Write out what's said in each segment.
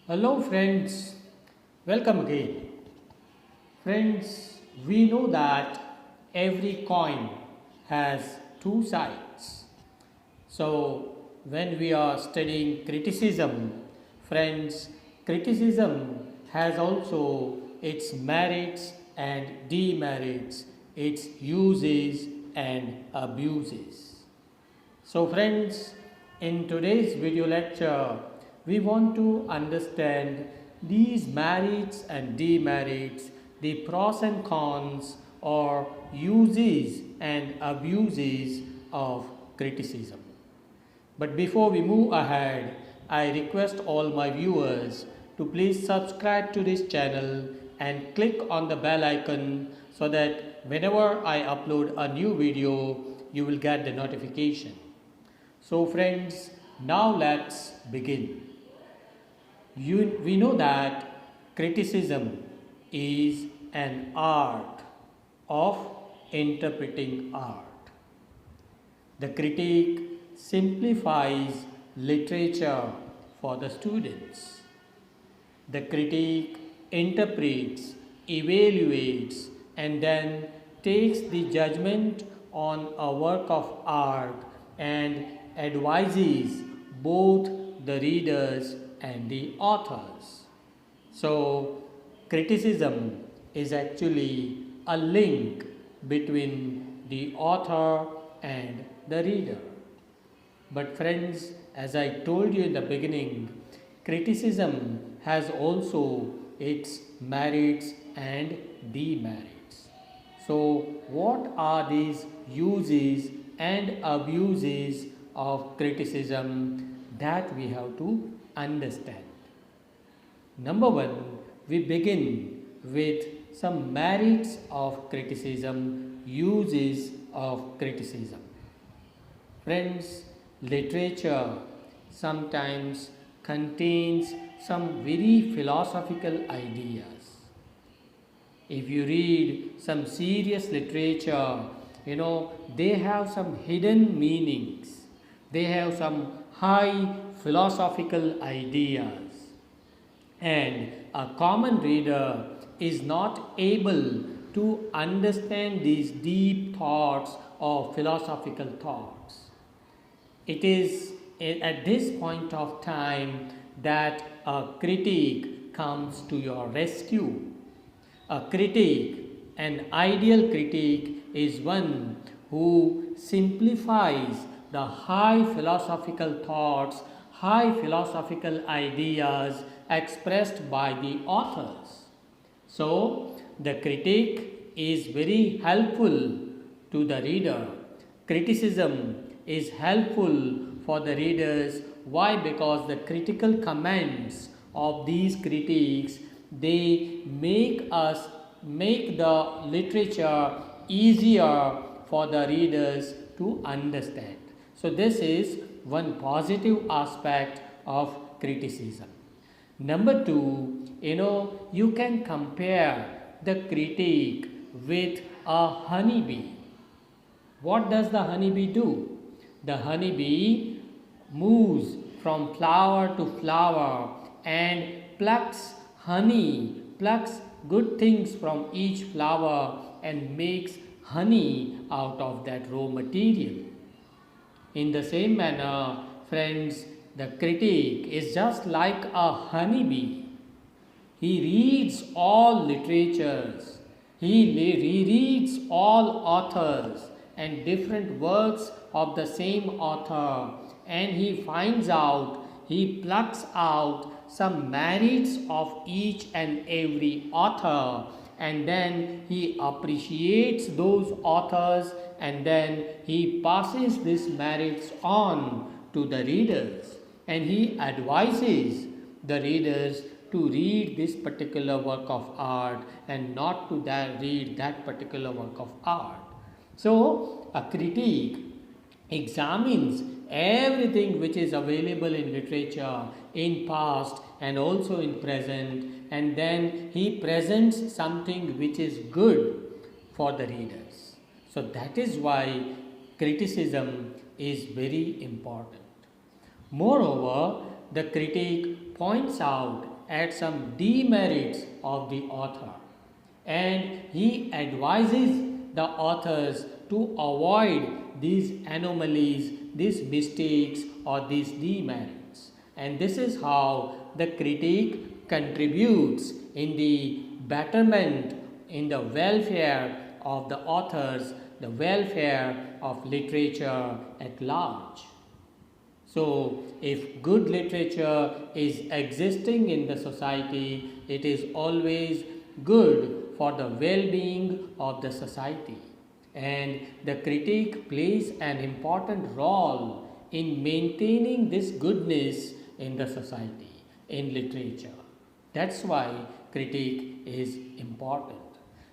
Hello, friends, welcome again. Friends, we know that every coin has two sides. So, when we are studying criticism, friends, criticism has also its merits and demerits, its uses and abuses. So, friends, in today's video lecture, we want to understand these merits and demerits, the pros and cons, or uses and abuses of criticism. But before we move ahead, I request all my viewers to please subscribe to this channel and click on the bell icon so that whenever I upload a new video, you will get the notification. So friends, now let's begin. We know that criticism is an art of interpreting art. The critic simplifies literature for the students. The critic interprets, evaluates, and then takes the judgment on a work of art and advises both the readers and the authors. So, criticism is actually a link between the author and the reader. But, friends, as I told you in the beginning, criticism has also its merits and demerits. So, what are these uses and abuses of criticism that we have to understand? Number one, we begin with some merits of criticism, uses of criticism. Friends, literature sometimes contains some very philosophical ideas. If you read some serious literature, they have some hidden meanings. They have some high philosophical ideas. And a common reader is not able to understand these deep thoughts or philosophical thoughts. It is at this point of time that a critic comes to your rescue. A critic, an ideal critic, is one who simplifies the high philosophical thoughts, high philosophical ideas expressed by the authors. So, the critic is very helpful to the reader. Criticism is helpful for the readers. Why? Because the critical comments of these critics, they make the literature easier for the readers to understand. So this is one positive aspect of criticism. Number two, you can compare the critic with a honeybee. What does the honeybee do? The honeybee moves from flower to flower and plucks honey, plucks good things from each flower and makes honey out of that raw material. In the same manner, friends, the critic is just like a honeybee. He reads all literatures, he rereads all authors and different works of the same author, and he finds out, he plucks out some merits of each and every author, and then he appreciates those authors, and then he passes these merits on to the readers, and he advises the readers to read this particular work of art and not to read that particular work of art. So, a critic examines everything which is available in literature in past and also in present, and then he presents something which is good for the readers. So that is why criticism is very important. Moreover, the critic points out at some demerits of the author, and he advises the authors to avoid these anomalies, these mistakes, or these demerits. And this is how the critic contributes in the betterment, in the welfare of the authors, the welfare of literature at large. So, if good literature is existing in the society, it is always good for the well-being of the society. And the critic plays an important role in maintaining this goodness in the society, in literature. That's why critic is important.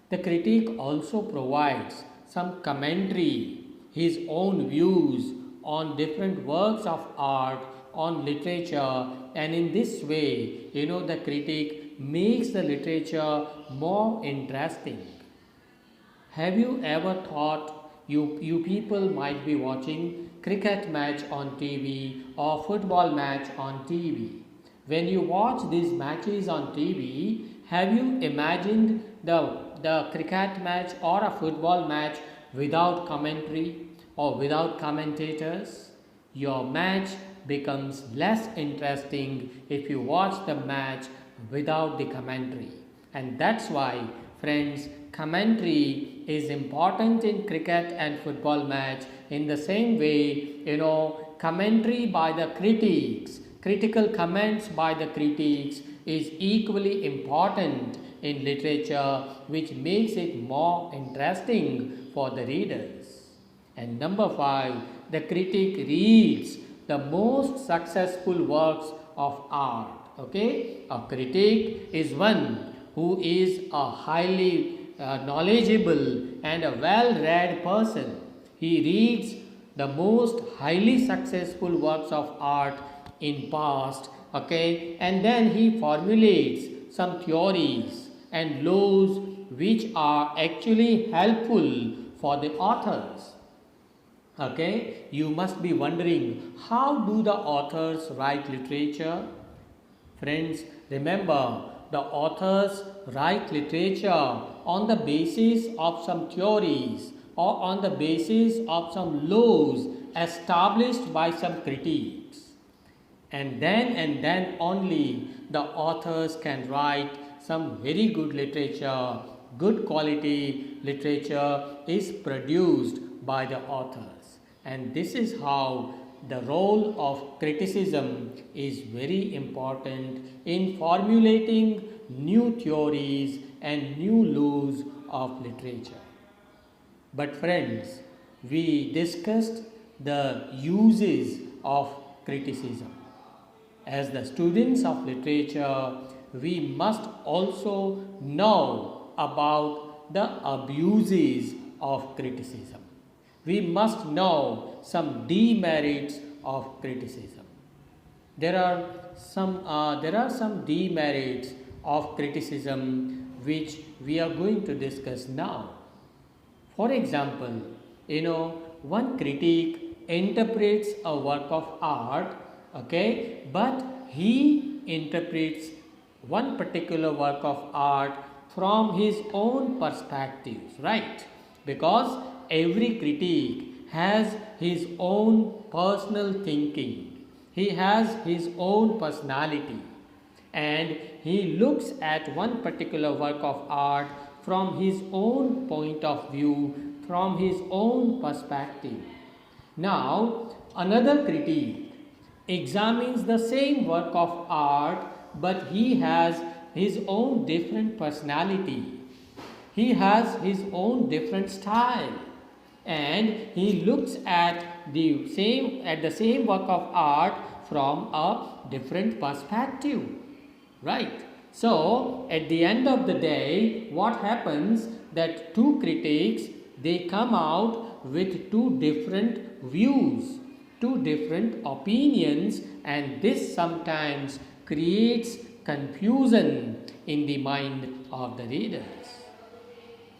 The critic also provides some commentary, his own views on different works of art, on literature, and in this way, the critic makes the literature more interesting. Have you ever thought you people might be watching cricket match on TV or football match on TV? When you watch these matches on TV, have you imagined the cricket match or a football match without commentary or without commentators? Your match becomes less interesting if you watch the match without the commentary. And that's why, friends, commentary is important in cricket and football match. In the same way, commentary by the critics, critical comments by the critics is equally important in literature, which makes it more interesting for the readers. And number 5, the critic reads the most successful works of art. Okay, a critic is one who is a highly knowledgeable and a well-read person. He reads the most highly successful works of art in past, okay, and then he formulates some theories and laws which are actually helpful for the authors. Okay, you must be wondering, how do the authors write literature? Friends, remember, the authors write literature on the basis of some theories or on the basis of some laws established by some critics. And then only the authors can write some very good literature. Good quality literature is produced by the authors. And this is how the role of criticism is very important in formulating new theories and new laws of literature. But friends, we discussed the uses of criticism. As the students of literature, we must also know about the abuses of criticism. We must know some demerits of criticism. There are some demerits of criticism which we are going to discuss now. For example, one critic interprets a work of art, okay, but he interprets one particular work of art from his own perspectives, right? Because every critic has his own personal thinking. He has his own personality, and he looks at one particular work of art from his own point of view, from his own perspective. Now, another critic examines the same work of art, but he has his own different personality. He has his own different style, and he looks at the same work of art from a different perspective, right? So at the end of the day, what happens, that two critics, they come out with two different views, two different opinions, and this sometimes creates confusion in the mind of the readers.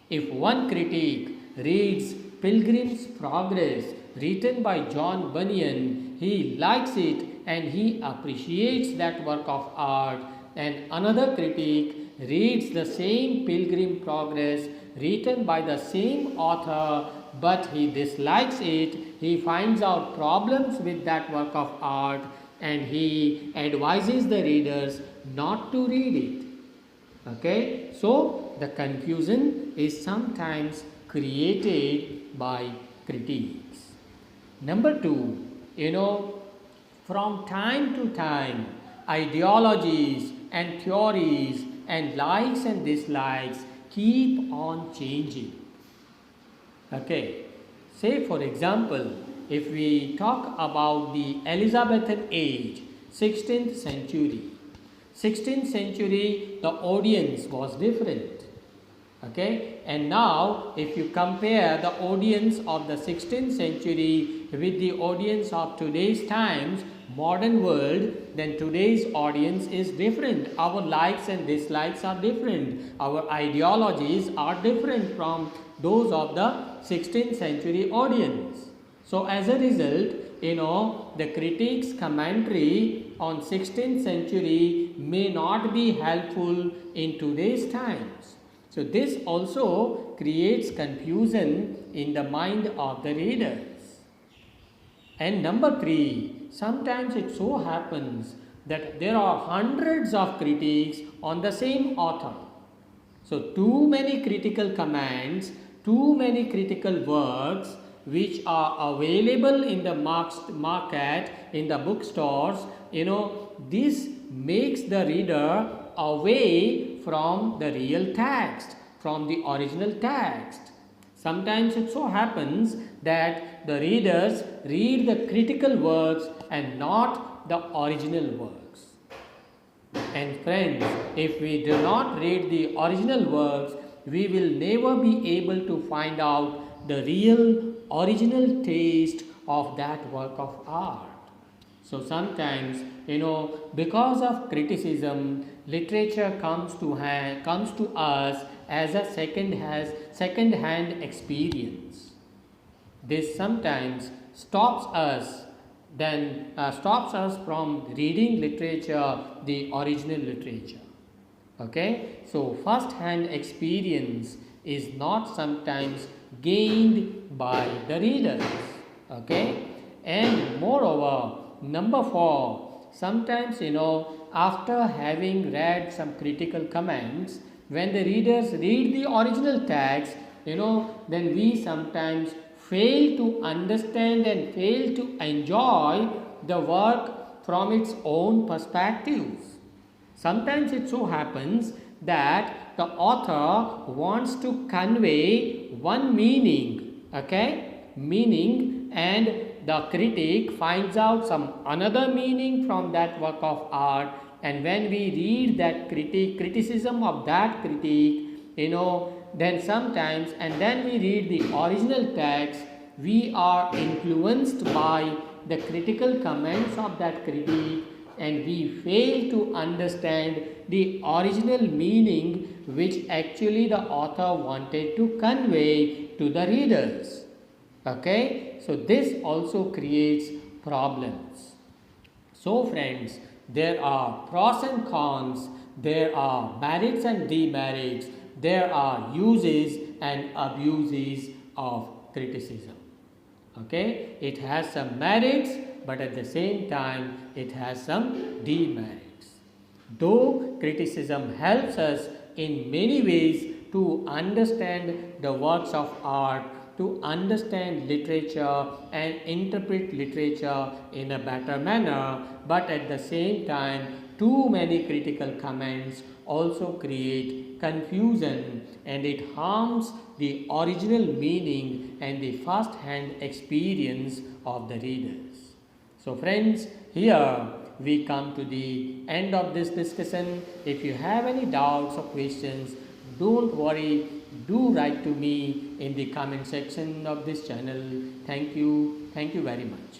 If one critic reads Pilgrim's Progress written by John Bunyan, he likes it and he appreciates that work of art, and another critic reads the same Pilgrim Progress written by the same author, but he dislikes it, he finds out problems with that work of art, and he advises the readers not to read it. Okay, so the confusion is sometimes created by critiques. Number two, from time to time, ideologies and theories and likes and dislikes keep on changing. Okay, say for example, if we talk about the Elizabethan age, 16th century. 16th century, the audience was different. Okay, and now if you compare the audience of the 16th century with the audience of today's times, modern world, then today's audience is different. Our likes and dislikes are different. Our ideologies are different from those of the 16th century audience. So as a result, the critic's commentary on 16th century may not be helpful in today's times. So this also creates confusion in the mind of the readers. And number three, sometimes it so happens that there are hundreds of critiques on the same author. So too many critical comments, too many critical works which are available in the market, in the bookstores, this makes the reader away from the real text, from the original text. Sometimes it so happens that the readers read the critical works and not the original works. And friends, if we do not read the original works, we will never be able to find out the real original taste of that work of art. So sometimes, because of criticism, literature comes to us as a second-hand experience. This sometimes stops us from reading literature, the original literature. Okay, so first-hand experience is not sometimes gained by the readers. Okay, and moreover, number four, sometimes after having read some critical comments, when the readers read the original text, then we sometimes fail to understand and fail to enjoy the work from its own perspectives. Sometimes it so happens that the author wants to convey one meaning, and the critic finds out some another meaning from that work of art, and when we read that criticism of that critic, then sometimes, and then we read the original text, we are influenced by the critical comments of that critic, and we fail to understand the original meaning which actually the author wanted to convey to the readers. Okay, so this also creates problems. So friends, there are pros and cons, there are merits and demerits, there are uses and abuses of criticism. Okay, it has some merits, but at the same time it has some demerits. Though criticism helps us in many ways to understand the works of art, to understand literature and interpret literature in a better manner, but at the same time too many critical comments also create confusion, and it harms the original meaning and the first-hand experience of the readers. So friends, here we come to the end of this discussion. If you have any doubts or questions, don't worry, do write to me in the comment section of this channel. Thank you very much.